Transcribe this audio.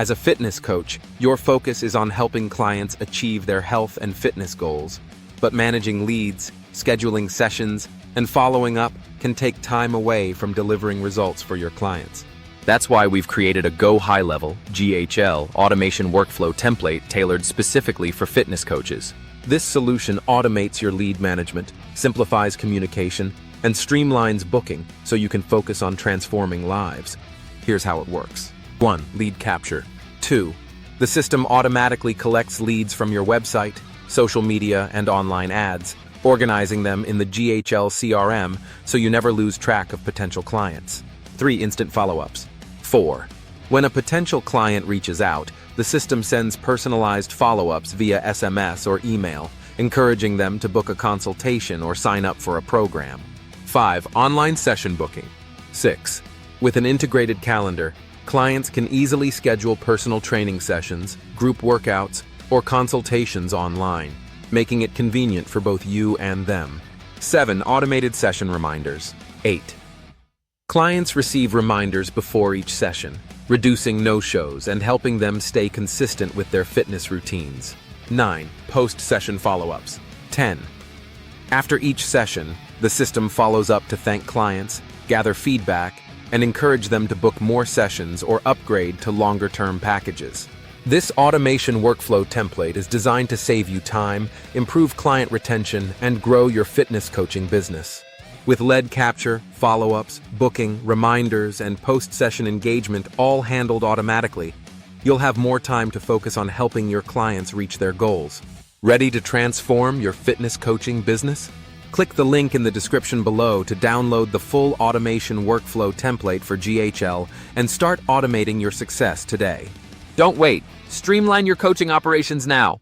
As a fitness coach, your focus is on helping clients achieve their health and fitness goals, but managing leads, scheduling sessions, and following up can take time away from delivering results for your clients. That's why we've created a GoHighLevel (GHL) automation workflow template tailored specifically for fitness coaches. This solution automates your lead management, simplifies communication, and streamlines booking so you can focus on transforming lives. Here's how it works. 1. Lead capture. 2. The system automatically collects leads from your website, social media, and online ads, organizing them in the GHL CRM so you never lose track of potential clients. 3. Instant follow-ups. 4. When a potential client reaches out, the system sends personalized follow-ups via SMS or email, encouraging them to book a consultation or sign up for a program. 5. Online session booking. 6. With an integrated calendar, clients can easily schedule personal training sessions, group workouts, or consultations online, making it convenient for both you and them. 7. Automated session reminders. 8. Clients receive reminders before each session, reducing no-shows and helping them stay consistent with their fitness routines. 9. Post-session follow-ups. 10. After each session, the system follows up to thank clients, gather feedback, and encourage them to book more sessions or upgrade to longer-term packages. This automation workflow template is designed to save you time, improve client retention, and grow your fitness coaching business. With lead capture, follow-ups, booking, reminders, and post-session engagement all handled automatically, you'll have more time to focus on helping your clients reach their goals. Ready to transform your fitness coaching business? Click the link in the description below to download the full automation workflow template for GHL and start automating your success today. Don't wait. Streamline your coaching operations now.